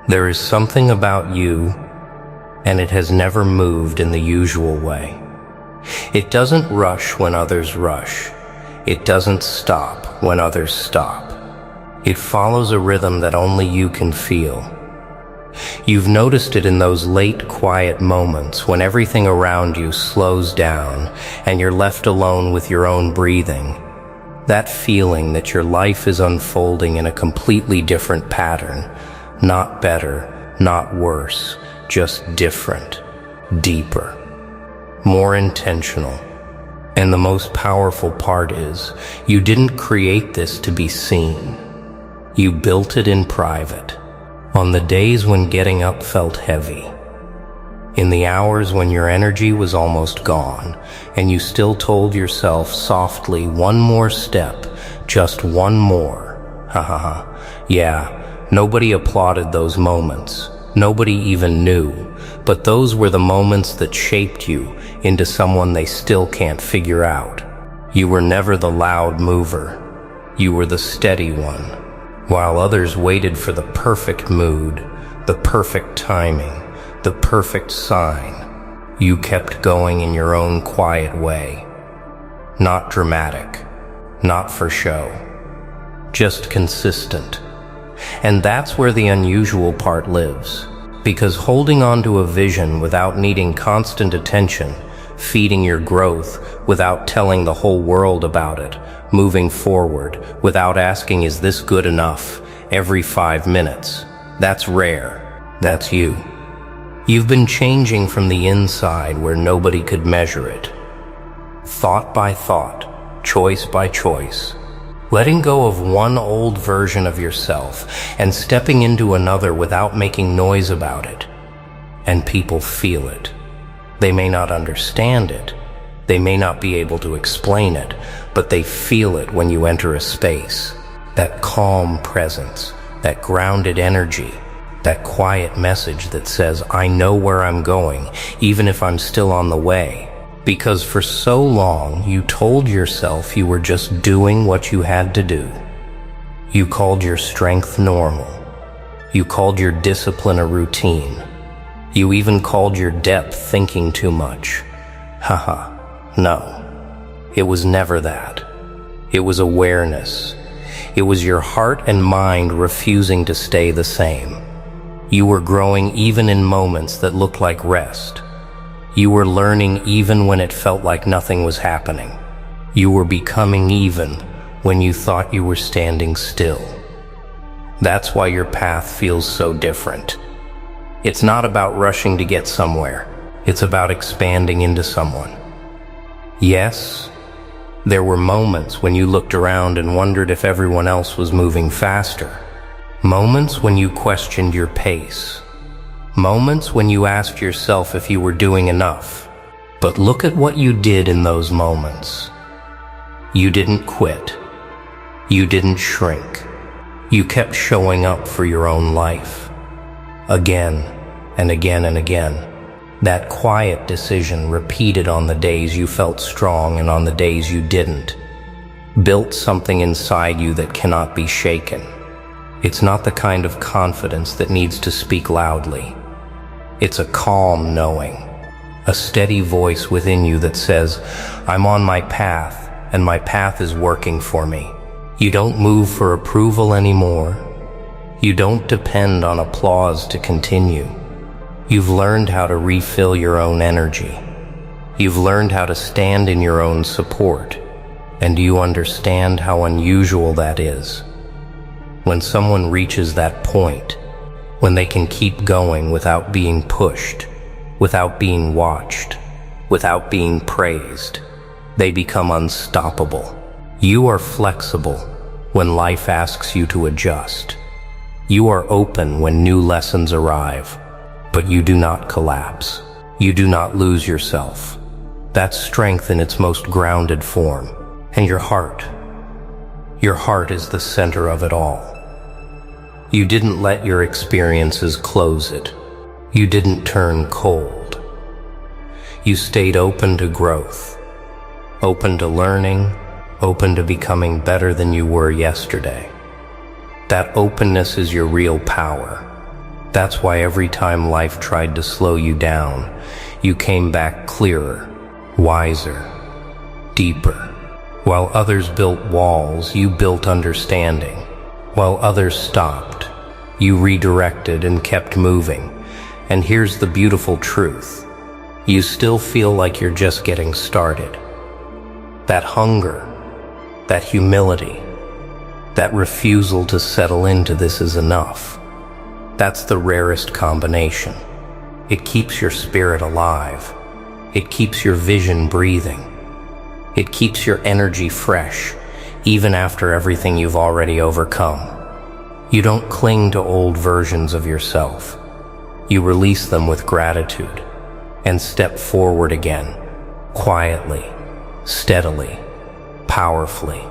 There is something about you, and it has never moved in the usual way. It doesn't rush when others rush. It doesn't stop when others stop. It follows a rhythm that only you can feel. You've noticed it in those late, quiet moments when everything around you slows down and you're left alone with your own breathing. That feeling that your life is unfolding in a completely different pattern. Not better, not worse, just different, deeper, more intentional. And the most powerful part is, you didn't create this to be seen. You built it in private. On the days when getting up felt heavy, in the hours when your energy was almost gone, and you still told yourself softly, one more step, just one more. Ha ha ha. Yeah, nobody applauded those moments. Nobody even knew. But those were the moments that shaped you into someone they still can't figure out. You were never the loud mover. You were the steady one. While others waited for the perfect mood, the perfect timing, the perfect sign, you kept going in your own quiet way. Not dramatic, not for show, just consistent. And that's where the unusual part lives, because holding on to a vision without needing constant attention, feeding your growth without telling the whole world about it, moving forward without asking, is this good enough, every 5 minutes. That's rare. That's you. You've been changing from the inside where nobody could measure it. Thought by thought, choice by choice. Letting go of one old version of yourself and stepping into another without making noise about it. And people feel it. They may not understand it. They may not be able to explain it, but they feel it when you enter a space. That calm presence, that grounded energy, that quiet message that says, I know where I'm going, even if I'm still on the way. Because for so long, you told yourself you were just doing what you had to do. You called your strength normal. You called your discipline a routine. You even called your depth thinking too much. Haha. No, it was never that. It was awareness. It was your heart and mind refusing to stay the same. You were growing even in moments that looked like rest. You were learning even when it felt like nothing was happening. You were becoming even when you thought you were standing still. That's why your path feels so different. It's not about rushing to get somewhere. It's about expanding into someone. Yes, there were moments when you looked around and wondered if everyone else was moving faster. Moments when you questioned your pace. Moments when you asked yourself if you were doing enough. But look at what you did in those moments. You didn't quit. You didn't shrink. You kept showing up for your own life. Again and again and again. That quiet decision repeated on the days you felt strong and on the days you didn't, built something inside you that cannot be shaken. It's not the kind of confidence that needs to speak loudly. It's a calm knowing, a steady voice within you that says, I'm on my path, and my path is working for me. You don't move for approval anymore. You don't depend on applause to continue. You've learned how to refill your own energy. You've learned how to stand in your own support. And you understand how unusual that is. When someone reaches that point, when they can keep going without being pushed, without being watched, without being praised, they become unstoppable. You are flexible when life asks you to adjust. You are open when new lessons arrive. But you do not collapse. You do not lose yourself. That's strength in its most grounded form. And your heart is the center of it all. You didn't let your experiences close it. You didn't turn cold. You stayed open to growth, open to learning, open to becoming better than you were yesterday. That openness is your real power. That's why every time life tried to slow you down, you came back clearer, wiser, deeper. While others built walls, you built understanding. While others stopped, you redirected and kept moving. And here's the beautiful truth. You still feel like you're just getting started. That hunger, that humility, that refusal to settle into this is enough. That's the rarest combination. It keeps your spirit alive. It keeps your vision breathing. It keeps your energy fresh, even after everything you've already overcome. You don't cling to old versions of yourself. You release them with gratitude and step forward again, quietly, steadily, powerfully.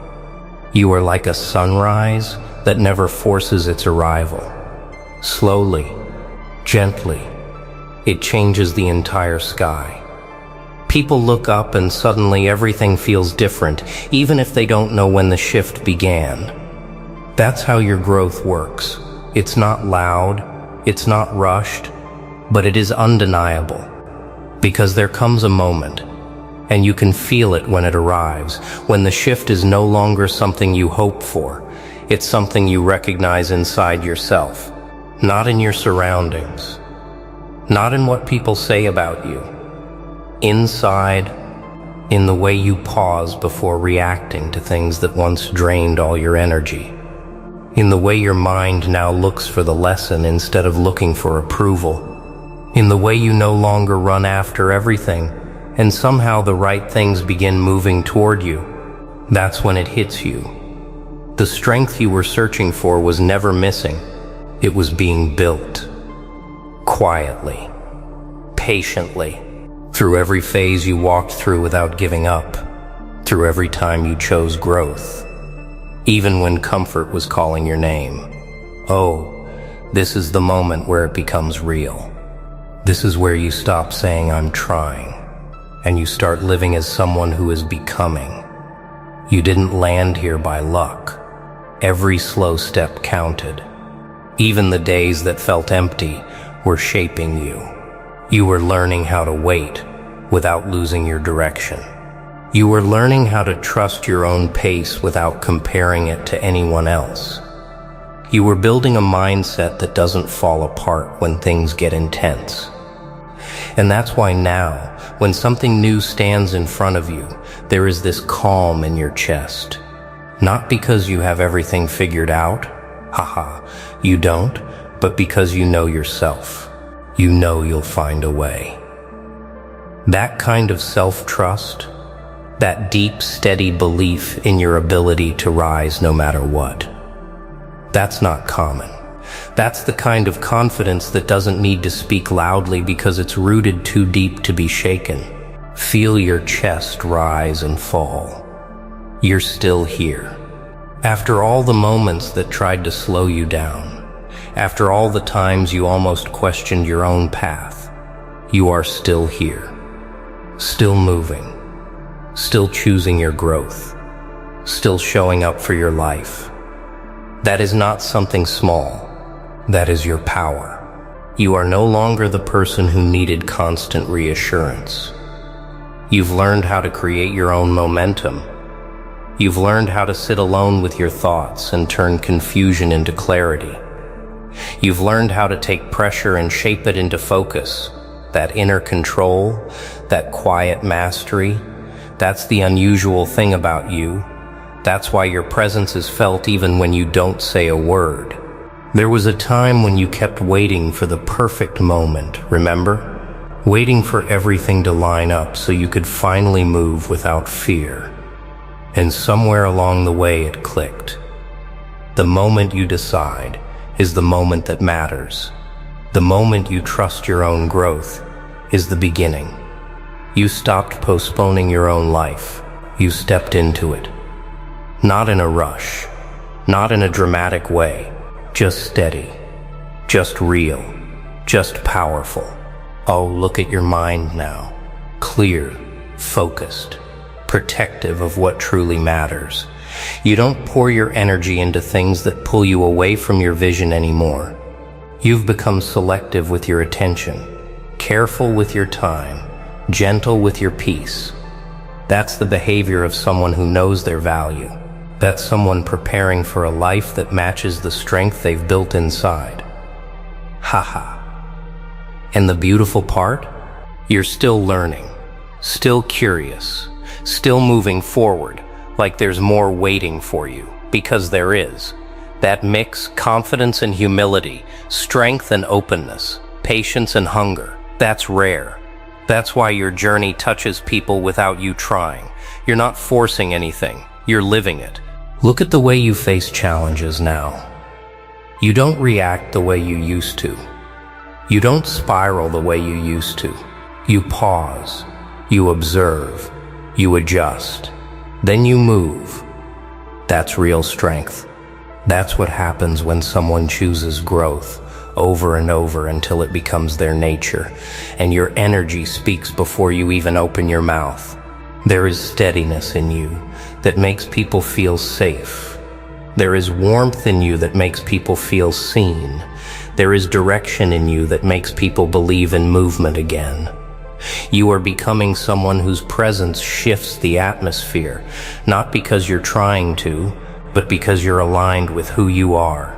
You are like a sunrise that never forces its arrival. Slowly, gently, it changes the entire sky. People look up and suddenly everything feels different, even if they don't know when the shift began. That's how your growth works. It's not loud, it's not rushed, but it is undeniable. Because there comes a moment, and you can feel it when it arrives, when the shift is no longer something you hope for. It's something you recognize inside yourself, not in your surroundings, not in what people say about you. Inside, in the way you pause before reacting to things that once drained all your energy. In the way your mind now looks for the lesson instead of looking for approval. In the way you no longer run after everything, and somehow the right things begin moving toward you. That's when it hits you. The strength you were searching for was never missing. It was being built. Quietly. Patiently. Through every phase you walked through without giving up. Through every time you chose growth. Even when comfort was calling your name. Oh, this is the moment where it becomes real. This is where you stop saying, "I'm trying," and you start living as someone who is becoming. You didn't land here by luck. Every slow step counted. Even the days that felt empty were shaping you. You were learning how to wait without losing your direction. You were learning how to trust your own pace without comparing it to anyone else. You were building a mindset that doesn't fall apart when things get intense. And that's why now, when something new stands in front of you, there is this calm in your chest. Not because you have everything figured out, haha, you don't, but because you know yourself. You know you'll find a way. That kind of self-trust, that deep, steady belief in your ability to rise no matter what, that's not common. That's the kind of confidence that doesn't need to speak loudly because it's rooted too deep to be shaken. Feel your chest rise and fall. You're still here. After all the moments that tried to slow you down, after all the times you almost questioned your own path, you are still here. Still moving. Still choosing your growth. Still showing up for your life. That is not something small. That is your power. You are no longer the person who needed constant reassurance. You've learned how to create your own momentum. You've learned how to sit alone with your thoughts and turn confusion into clarity. You've learned how to take pressure and shape it into focus. That inner control, that quiet mastery, that's the unusual thing about you. That's why your presence is felt even when you don't say a word. There was a time when you kept waiting for the perfect moment, remember? Waiting for everything to line up so you could finally move without fear. And somewhere along the way it clicked. The moment you decide is the moment that matters. The moment you trust your own growth is the beginning. You stopped postponing your own life. You stepped into it. Not in a rush, not in a dramatic way, just steady, just real, just powerful. Oh, look at your mind now. Clear, focused, protective of what truly matters. You don't pour your energy into things that pull you away from your vision anymore. You've become selective with your attention, careful with your time, gentle with your peace. That's the behavior of someone who knows their value. That's someone preparing for a life that matches the strength they've built inside. Haha. And the beautiful part? You're still learning, still curious, still moving forward, like there's more waiting for you, because there is. That mix, confidence and humility, strength and openness, patience and hunger, that's rare. That's why your journey touches people without you trying. You're not forcing anything, you're living it. Look at the way you face challenges now. You don't react the way you used to. You don't spiral the way you used to. You pause, you observe, you adjust, then you move. That's real strength. That's what happens when someone chooses growth over and over until it becomes their nature, and your energy speaks before you even open your mouth. There is steadiness in you that makes people feel safe. There is warmth in you that makes people feel seen. There is direction in you that makes people believe in movement again. You are becoming someone whose presence shifts the atmosphere, not because you're trying to, but because you're aligned with who you are.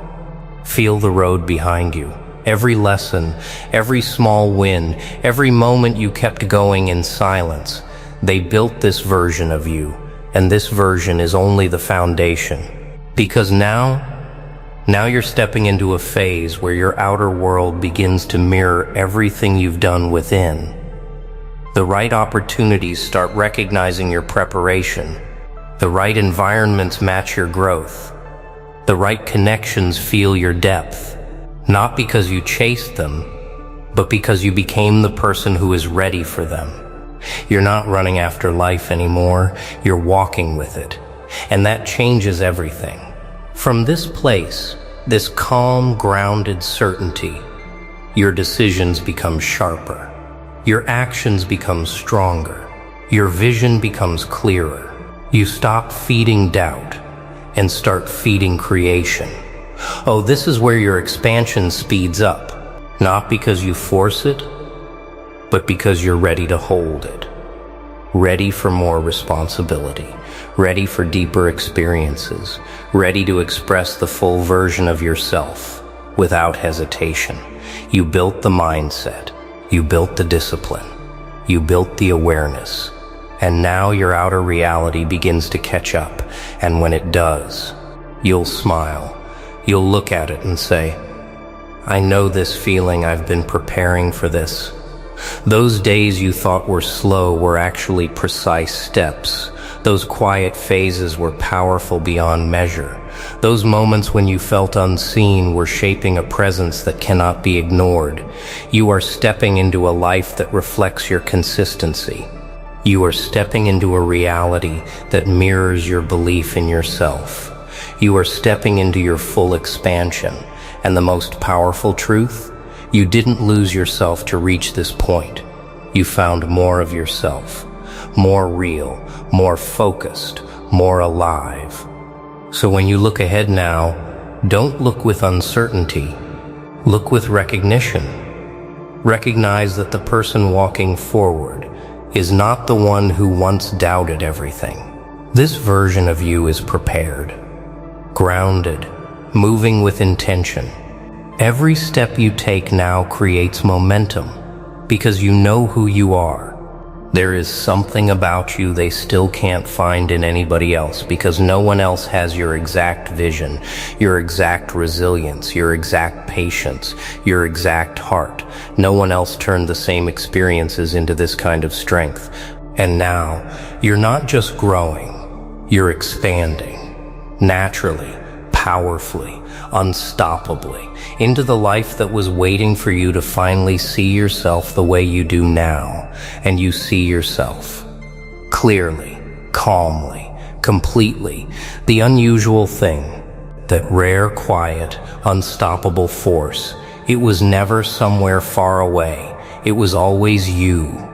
Feel the road behind you. Every lesson, every small win, every moment you kept going in silence, they built this version of you, and this version is only the foundation. Because now you're stepping into a phase where your outer world begins to mirror everything you've done within. The right opportunities start recognizing your preparation. The right environments match your growth. The right connections feel your depth. Not because you chased them, but because you became the person who is ready for them. You're not running after life anymore, you're walking with it. And that changes everything. From this place, this calm, grounded certainty, your decisions become sharper. Your actions become stronger. Your vision becomes clearer. You stop feeding doubt and start feeding creation. Oh, this is where your expansion speeds up, not because you force it, but because you're ready to hold it. Ready for more responsibility, ready for deeper experiences, ready to express the full version of yourself without hesitation. You built the mindset, you built the discipline, you built the awareness, and now your outer reality begins to catch up, and when it does, you'll smile. You'll look at it and say, I know this feeling, I've been preparing for this. Those days you thought were slow were actually precise steps. Those quiet phases were powerful beyond measure. Those moments when you felt unseen were shaping a presence that cannot be ignored. You are stepping into a life that reflects your consistency. You are stepping into a reality that mirrors your belief in yourself. You are stepping into your full expansion. And the most powerful truth? You didn't lose yourself to reach this point. You found more of yourself, more real, more focused, more alive. So when you look ahead now, don't look with uncertainty. Look with recognition. Recognize that the person walking forward is not the one who once doubted everything. This version of you is prepared, grounded, moving with intention. Every step you take now creates momentum because you know who you are. There is something about you they still can't find in anybody else because no one else has your exact vision, your exact resilience, your exact patience, your exact heart. No one else turned the same experiences into this kind of strength. And now, you're not just growing, you're expanding. Naturally, powerfully, unstoppably, into the life that was waiting for you to finally see yourself the way you do now. And you see yourself clearly, calmly, completely, the unusual thing, that rare, quiet, unstoppable force. It was never somewhere far away. It was always you.